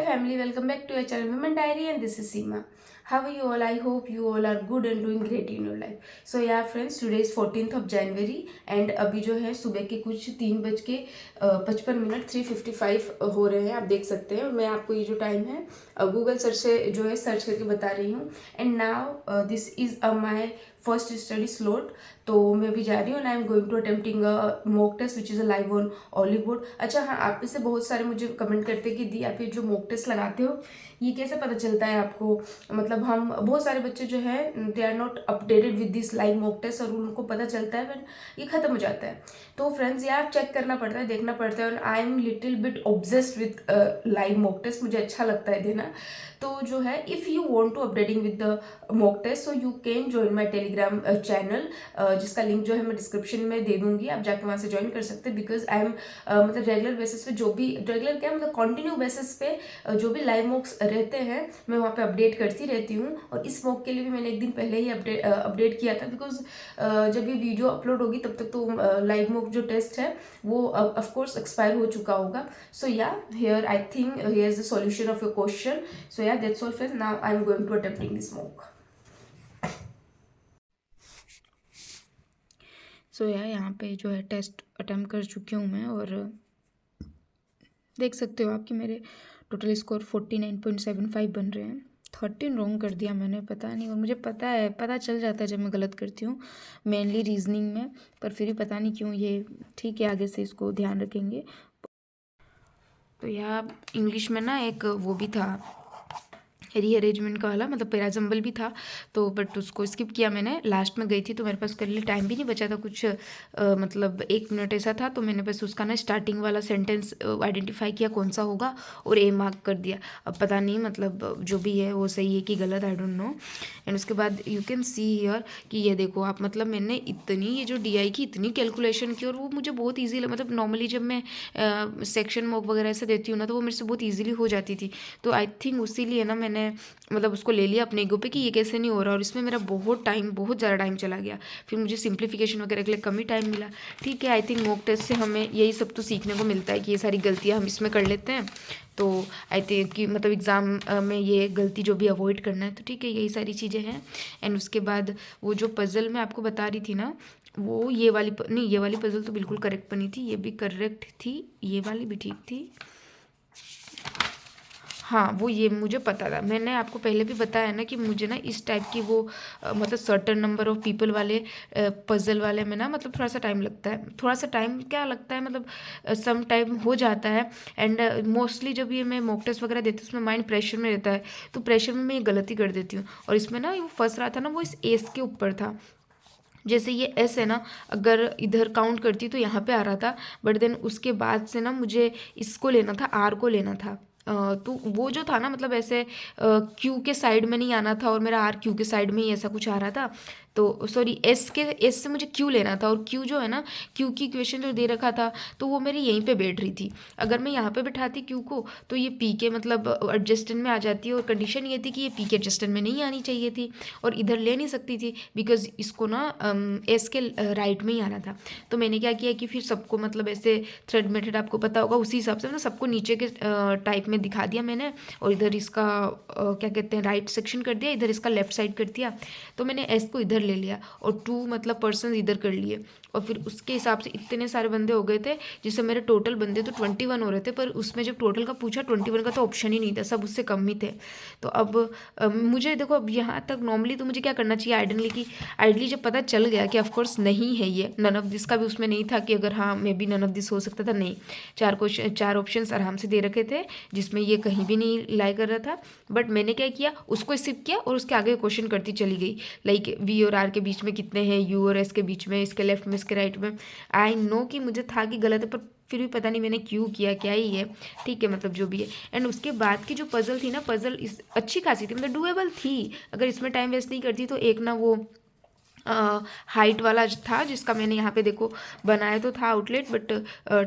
family, welcome back to your channel Women Diary, and this is Seema. How are you all? I hope you all are good and doing great in your life. So yeah friends, today is 14th of January and अभी जो है सुबह के कुछ 3:55 3:55 हो रहे हैं, आप देख सकते हैं। और मैं आपको ये जो टाइम है गूगल सर्च से जो है सर्च करके बता रही हूँ। And now this is my first study slot. तो मैं अभी जा रही हूँ and I am going to attempting mock test which is a live on Oliveboard. अच्छा हाँ, आप में से बहुत सारे मुझे कमेंट करते कि दी आप ये जो मॉक टेस्ट लगाते हो ये कैसे पता चलता है आपको। मतलब हम बहुत सारे बच्चे जो है they are not updated with this live mock test और उनको पता चलता है बट ये खत्म हो जाता है। तो फ्रेंड्स यार चेक करना पड़ता है, देखना पड़ता है। और I am little bit obsessed with live mock test, मुझे अच्छा लगता है देना। तो जो है if you want to updating with the mock test so you can join my Telegram channel, जिसका लिंक जो है मैं डिस्क्रिप्शन में दे दूंगी, आप जाके वहाँ से ज्वाइन कर सकते हैं। बिकॉज आई एम मतलब रेगुलर बेसिस पे जो भी रेगुलर क्या मतलब कंटिन्यू बेसिस पे जो भी लाइव मॉक्स रहते हैं मैं वहाँ पे अपडेट करती रहती हूँ। और इस मॉक के लिए भी मैंने एक दिन पहले ही अपडेट किया था, बिकॉज जब ये वीडियो अपलोड होगी तब तक तो लाइव मॉक जो टेस्ट है वो ऑफकोर्स एक्सपायर हो चुका होगा। सो या here I think here is the solution of your question. So yeah, that's all friends. Now I'm going to attempting this mock. सो यहाँ पे जो है टेस्ट अटेम्प्ट कर चुकी हूँ मैं और देख सकते हो आप कि मेरे टोटल स्कोर 49.75 बन रहे हैं। 13 रॉन्ग कर दिया मैंने, पता नहीं। और मुझे पता है, पता चल जाता है जब मैं गलत करती हूँ, मेनली रीजनिंग में। पर फिर भी पता नहीं क्यों ये ठीक है, आगे से इसको ध्यान रखेंगे। तो यहाँ इंग्लिश में ना एक वो भी था रीअरेंजमेंट का वाला, मतलब पैराजम्बल भी था तो बट उसको स्किप किया मैंने। लास्ट में गई थी तो मेरे पास उसके लिए टाइम भी नहीं बचा था कुछ, मतलब 1 मिनट ऐसा था। तो मैंने बस उसका ना स्टार्टिंग वाला सेंटेंस आइडेंटिफाई किया कौन सा होगा और ए मार्क कर दिया। अब पता नहीं मतलब जो भी है वो सही है कि गलत, आई डोंट नो। एंड उसके बाद यू कैन सी हियर कि ये देखो आप, मतलब मैंने इतनी ये जो DI की इतनी कैलकुलेशन की और वो मुझे बहुत ईजी, मतलब नॉर्मली जब मैं सेक्शन मॉक वगैरह ऐसे देती हूँ ना तो वो मेरे से बहुत ईजिली हो जाती थी। तो आई थिंक उसी लिए ना मैंने मतलब उसको ले लिया अपने ईगो पे कि ये कैसे नहीं हो रहा। और इसमें मेरा बहुत ज़्यादा टाइम चला गया। फिर मुझे सिंप्लीफिकेशन वगैरह के लिए कम ही टाइम मिला। ठीक है, आई थिंक मॉक टेस्ट से हमें यही सब तो सीखने को मिलता है कि ये सारी गलतियाँ हम इसमें कर लेते हैं। तो आई थिंक कि मतलब एग्ज़ाम में ये गलती जो भी अवॉइड करना है, तो ठीक है यही सारी चीज़ें हैं। एंड उसके बाद वो जो पज़ल मैं आपको बता रही थी ना, वो ये वाली नहीं, ये वाली पज़ल तो बिल्कुल करेक्ट बनी थी, ये भी करेक्ट थी, ये वाली भी ठीक थी। हाँ, वो ये मुझे पता था, मैंने आपको पहले भी बताया ना कि मुझे ना इस टाइप की वो मतलब सर्टेन नंबर ऑफ पीपल वाले पज़ल वाले में ना मतलब थोड़ा सा टाइम लगता है। थोड़ा सा टाइम क्या लगता है, मतलब सम टाइम हो जाता है। एंड मोस्टली जब ये मैं मॉक टेस्ट वगैरह देती हूँ उसमें माइंड प्रेशर में रहता है, तो प्रेशर में मैं ये गलती कर देती हूँ। और इसमें ना वो फंस रहा था ना, वो इस एस के ऊपर था। जैसे ये एस है ना, अगर इधर काउंट करती तो यहाँ पे आ रहा था, बट देन उसके बाद से ना मुझे इसको लेना था, आर को लेना था। तो वो जो था ना, मतलब ऐसे क्यू के साइड में नहीं आना था और मेरा आर क्यू के साइड में ही ऐसा कुछ आ रहा था। तो सॉरी, एस से मुझे क्यू लेना था और क्यू जो है ना, क्यू की इक्वेशन जो दे रखा था तो वो मेरी यहीं पे बैठ रही थी। अगर मैं यहाँ पे बैठाती क्यू को तो ये पी के मतलब एडजस्टेंट में आ जाती है। और कंडीशन ये थी कि ये पी के एडजस्टेंट में नहीं आनी चाहिए थी और इधर ले नहीं सकती थी, बिकॉज इसको ना एस के राइट में ही आना था। तो मैंने क्या किया कि फिर सबको मतलब ऐसे थ्रेड मेथड आपको पता होगा, उसी हिसाब से मतलब सबको नीचे के टाइप में दिखा दिया मैंने। और इधर इसका क्या कहते हैं राइट सेक्शन कर दिया, इधर इसका लेफ्ट साइड कर दिया। तो मैंने एस को इधर ले लिया और 2 मतलब पर्सन इधर कर लिए। और फिर उसके हिसाब से इतने सारे बंदे हो गए थे, जिससे मेरे टोटल बंदे तो 21 हो रहे थे। पर उसमें जब टोटल का पूछा 21 का तो ऑप्शन ही नहीं था, सब उससे कम ही थे। तो अब मुझे देखो, अब यहाँ तक नॉर्मली तो मुझे क्या करना चाहिए आइडली जब पता चल गया कि ऑफकोर्स नहीं है ये, नन ऑफ दिस का भी उसमें नहीं था कि अगर हाँ maybe none of this हो सकता था, नहीं। 4 ऑप्शन आराम से दे रखे थे जिसमें ये कहीं भी नहीं लाई कर रहा था। बट मैंने क्या किया, उसको स्किप किया और उसके आगे क्वेश्चन करती चली गई। लाइक वी और आर के बीच में कितने हैं, यू और एस के बीच में, इसके लेफ्ट में इसके राइट में। आई नो कि मुझे था कि गलत है, पर फिर भी पता नहीं मैंने क्यों किया, क्या ही है। ठीक है, मतलब जो भी है। एंड उसके बाद की जो पज़ल थी ना, पज़ल इस अच्छी खासी थी, मतलब डुएबल थी। अगर इसमें टाइम वेस्ट नहीं करती तो एक ना वो हाइट वाला था जिसका मैंने यहाँ पे देखो बनाया तो था आउटलेट, बट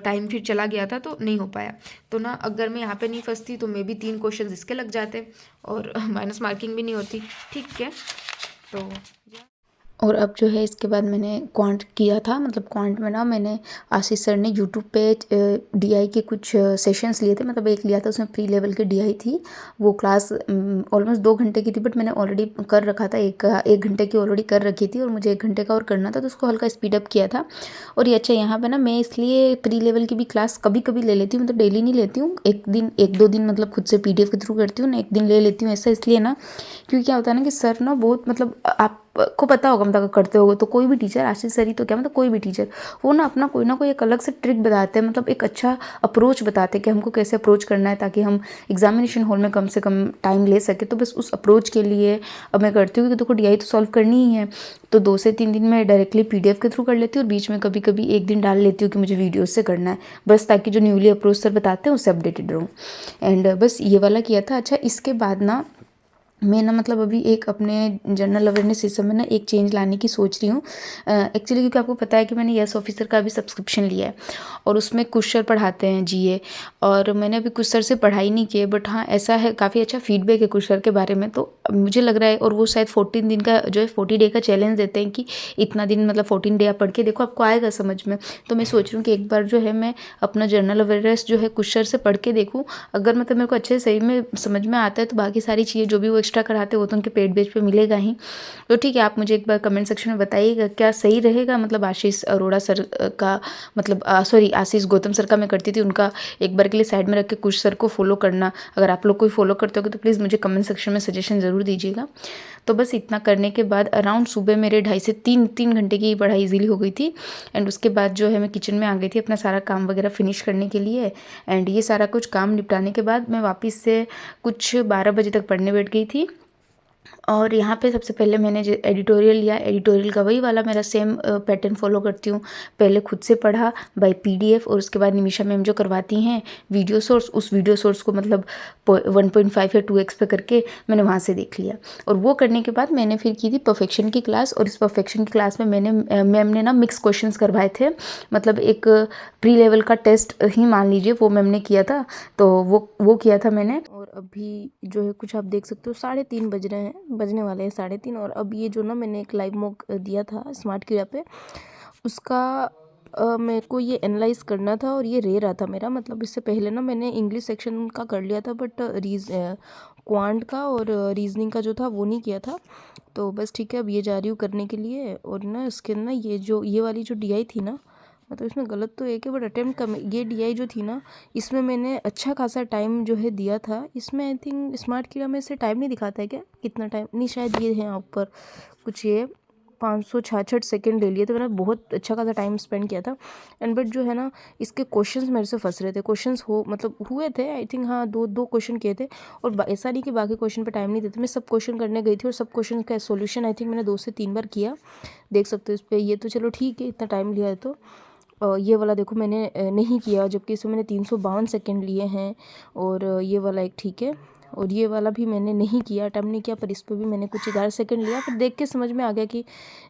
टाइम फिर चला गया था तो नहीं हो पाया। तो ना अगर मैं यहाँ पे नहीं फंसती तो मे बी 3 क्वेश्चन इसके लग जाते और माइनस मार्किंग भी नहीं होती। ठीक है, तो और अब जो है इसके बाद मैंने क्वांट किया था, मतलब क्वांट में ना मैंने आशीष सर ने यूट्यूब पे डीआई के कुछ सेशंस लिए थे, मतलब एक लिया था उसमें प्री लेवल की डीआई थी। वो क्लास ऑलमोस्ट 2 घंटे की थी, बट मैंने ऑलरेडी कर रखा था, एक घंटे की ऑलरेडी कर रखी थी और मुझे 1 घंटे का और करना था, तो उसको हल्का स्पीड अप किया था। और ये अच्छा, यहाँ पे ना मैं इसलिए प्री लेवल की भी क्लास कभी कभी ले लेती हूँ, मतलब डेली नहीं लेती हूँ, एक दो दिन मतलब खुद से PDF के थ्रू करती हूँ ना, एक दिन ले लेती हूँ, ऐसा इसलिए ना क्योंकि क्या होता है ना कि सर ना बहुत मतलब आपको पता होगा, मतलब करते होगे तो कोई भी टीचर, आशीष सर ही तो क्या मतलब कोई भी टीचर, वो ना अपना कोई ना कोई एक अलग से ट्रिक बताते हैं, मतलब एक अच्छा अप्रोच बताते हैं कि हमको कैसे अप्रोच करना है ताकि हम एग्जामिनेशन हॉल में कम से कम टाइम ले सके। तो बस उस अप्रोच के लिए अब मैं करती हूँ कि देखो डीआई तो सॉल्व करनी ही है, तो 2 से 3 दिन मैं डायरेक्टली PDF के थ्रू कर लेती हूँ और बीच में कभी कभी एक दिन डाल लेती हूँ कि मुझे वीडियोस से करना है, बस ताकि जो न्यूली अप्रोच सर बताते हैं उससे अपडेटेड रहूँ। एंड बस ये वाला किया था। अच्छा, इसके बाद ना मैं ना मतलब अभी एक अपने जनरल अवेयरनेस सिस्टम में ना एक चेंज लाने की सोच रही हूँ, एक्चुअली क्योंकि आपको पता है कि मैंने यस ऑफिसर का भी सब्सक्रिप्शन लिया है और उसमें कुछ सर पढ़ाते हैं GA, और मैंने अभी कुछ सर से पढ़ाई नहीं की है, बट हाँ ऐसा है काफ़ी अच्छा फीडबैक है कुछ सर के बारे में, तो मुझे लग रहा है, और वो शायद 14 दिन का जो है 40 डे का चैलेंज देते हैं कि इतना दिन मतलब 14 डे आप पढ़ के देखो, आपको आएगा समझ में। तो मैं सोच रही हूँ कि एक बार जो है मैं अपना जनरल अवेयरनेस जो है कुछ सर से पढ़ के देखूँ, अगर मतलब मेरे को अच्छे से सही में समझ में आता है तो बाकी सारी चीज़ें जो भी वो एक्स्ट्रा कराते हैं वो तो उनके पेड बेस पे मिलेगा ही। तो ठीक है, आप मुझे एक बार कमेंट सेक्शन में बताइएगा क्या सही रहेगा, मतलब आशीष अरोड़ा सर का, मतलब सॉरी आशीष गौतम सर का मैं करती थी, उनका एक बार के लिए साइड में रख के कुछ सर को फॉलो करना, अगर आप लोग कोई फॉलो करते हो तो प्लीज़ मुझे कमेंट सेक्शन में सजेशन ज़रूर दीजिएगा। तो बस इतना करने के बाद अराउंड सुबह मेरे 2.5 से 3 घंटे की पढ़ाई इजीली हो गई थी। एंड उसके बाद जो है मैं किचन में आ गई थी अपना सारा काम वगैरह फिनिश करने के लिए। एंड ये सारा कुछ काम निपटाने के बाद मैं वापस से कुछ 12 बजे तक पढ़ने बैठ गई थी। और यहाँ पे सबसे पहले मैंने जो एडिटोरियल लिया, एडिटोरियल का वही वाला मेरा सेम पैटर्न फॉलो करती हूँ, पहले खुद से पढ़ा बाय PDF और उसके बाद निमिषा मैम जो करवाती हैं वीडियो सोर्स, उस वीडियो सोर्स को मतलब 1.5 या 2x पे करके मैंने वहाँ से देख लिया। और वो करने के बाद मैंने फिर की थी परफेक्शन की क्लास, और इस परफेक्शन की क्लास में मैंने मैम ने ना मिक्स क्वेश्चंस करवाए थे, मतलब एक प्री लेवल का टेस्ट ही मान लीजिए, वो मैम ने किया था, तो वो किया था मैंने। और अभी जो है कुछ आप देख सकते हो 3:30 बज रहे हैं, बजने वाले हैं 3:30। और अब ये जो ना मैंने एक लाइव मॉक दिया था स्मार्ट कीड़ा पे, उसका मेरे को ये एनालाइज करना था और ये रह रहा था मेरा, मतलब इससे पहले ना मैंने इंग्लिश सेक्शन का कर लिया था, बट क्वांट का और रीजनिंग का जो था वो नहीं किया था। तो बस ठीक है, अब ये जा रही हूँ करने के लिए। और ना इसके ना ये वाली जो DI थी ना, मतलब इसमें गलत तो एक है बट अटेम्प्ट कम, ये DI जो थी ना इसमें मैंने अच्छा खासा टाइम जो है दिया था। इसमें आई थिंक स्मार्ट कीड़ा में से टाइम नहीं दिखाता है क्या, कितना टाइम, नहीं शायद ये है यहाँ ऊपर कुछ, ये 566 सेकेंड ले लिए थे, मैंने बहुत अच्छा खासा टाइम स्पेंड किया था। एंड बट जो है ना इसके क्वेश्चंस मेरे से फंस रहे थे, क्वेश्चंस हो मतलब हुए थे आई थिंक, हाँ दो क्वेश्चन किए थे, और ऐसा नहीं कि बाकी क्वेश्चन पे टाइम नहीं देते, मैं सब क्वेश्चन करने गई थी और सब क्वेश्चन का सोल्यूशन आई थिंक मैंने 2 से 3 बार किया, देख सकते हो इस पर। ये तो चलो ठीक है, इतना टाइम लिया है तो ये वाला देखो मैंने नहीं किया, जबकि इसमें मैंने 352 सेकेंड लिए हैं। और ये वाला एक ठीक है, और ये वाला भी मैंने नहीं किया, अटेम्प्ट नहीं किया, पर इस पर भी मैंने कुछ 11 सेकेंड लिया, फिर देख के समझ में आ गया कि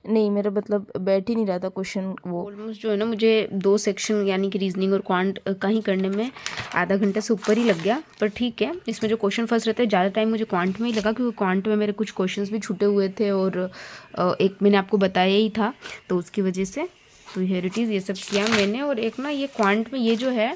नहीं मेरा मतलब बैठ ही नहीं रहा था क्वेश्चन। वो ऑलमोस्ट जो है ना मुझे 2 सेक्शन यानी कि रीजनिंग और क्वांट का ही करने में आधा घंटा से ऊपर ही लग गया, पर ठीक है, इसमें जो क्वेश्चन फंस रहते हैं ज़्यादा टाइम मुझे क्वांट में ही लगा, क्योंकि क्वांट में मेरे कुछ क्वेश्चंस भी छूटे हुए थे और एक मैंने आपको बताया ही था, तो उसकी वजह से तो हेरिटेज ये सब किया मैंने। और एक ना ये क्वांट में ये जो है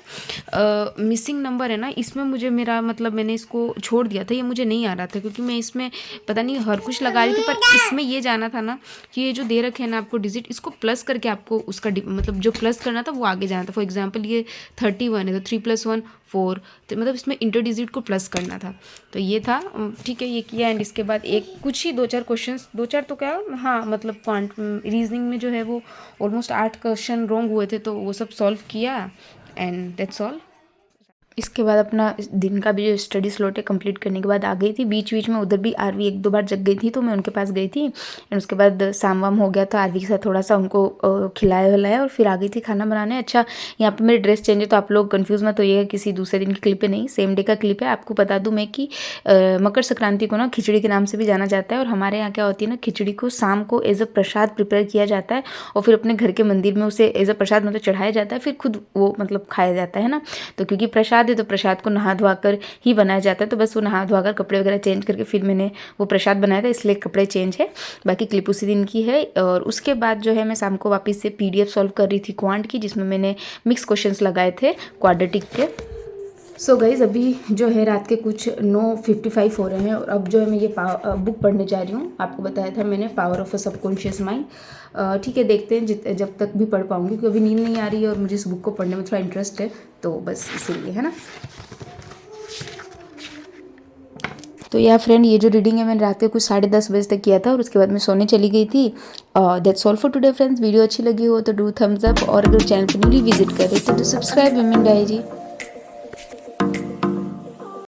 मिसिंग नंबर है ना, इसमें मुझे मेरा मतलब मैंने इसको छोड़ दिया था, ये मुझे नहीं आ रहा था, क्योंकि मैं इसमें पता नहीं हर कुछ लगा रही थी, पर इसमें ये जाना था ना कि ये जो दे रखे हैं ना आपको डिजिट, इसको प्लस करके आपको उसका मतलब जो प्लस करना था वो आगे जाना था। फॉर एग्जाम्पल ये 31 है तो 3 + 1 4, तो मतलब इसमें इंटर डिजिट को प्लस करना था, तो ये था ठीक है, ये किया। एंड इसके बाद एक कुछ ही 2-4 क्वेश्चंस, 2-4 तो क्या हाँ मतलब क्वांट रीजनिंग में जो है वो ऑलमोस्ट 8 क्वेश्चन रॉन्ग हुए थे, तो वो सब सॉल्व किया एंड दैट्स ऑल। इसके बाद अपना दिन का भी जो स्टडी स्लॉट है कंप्लीट करने के बाद आ गई थी। बीच बीच में उधर भी आरवी 1-2 बार जग गई थी, तो मैं उनके पास गई थी। एंड उसके बाद शाम वाम हो गया तो आरवी के साथ थोड़ा सा उनको खिलाया विलाया और फिर आ गई थी खाना बनाने। अच्छा, यहाँ पे मेरी ड्रेस चेंज है तो आप लोग कन्फ्यूज़ मत होइएगा, किसी दूसरे दिन की क्लिप है नहीं, सेम डे का क्लिप है। आपको बता दूँ मैं कि मकर संक्रांति को ना खिचड़ी के नाम से भी जाना जाता है, और हमारे यहाँ क्या होती है ना, खिचड़ी को शाम को एज अ प्रसाद प्रिपेयर किया जाता है और फिर अपने घर के मंदिर में उसे एज अ प्रसाद मतलब चढ़ाया जाता है, फिर खुद वो मतलब खाया जाता है ना। तो क्योंकि प्रसाद प्रसाद है तो प्रसाद को नहा धोवा कर ही बनाया जाता है, तो बस वो नहा धोवा कर कपड़े वगैरह चेंज करके फिर मैंने वो प्रसाद बनाया था, इसलिए कपड़े चेंज है। बाकी क्लिप उसी दिन की है। और उसके बाद जो है मैं शाम को वापस से PDF सॉल्व कर रही थी क्वांट की, जिसमें मैंने मिक्स क्वेश्चंस लगाए थे क्वाड्रेटिक के। सो गाइज़ अभी जो है रात के कुछ 9:55 हो रहे हैं और अब जो है मैं ये बुक पढ़ने जा रही हूँ। आपको बताया था मैंने, power of a subconscious mind. ठीक है, देखते हैं जब तक भी पढ़ पाऊँगी, क्योंकि अभी नींद नहीं आ रही है और मुझे इस बुक को पढ़ने में थोड़ा इंटरेस्ट है, तो बस इसीलिए, है ना। तो यार फ्रेंड, ये जो रीडिंग है मैंने रात के कुछ 10:30 बजे तक किया था और उसके बाद मैं सोने चली गई थी। That's all for today friends. Video अच्छी लगी हो तो डू थम्स अप, और अगर चैनल पर न्यूली विजिट कर रहे हो तो सब्सक्राइब वुमेन डायरी।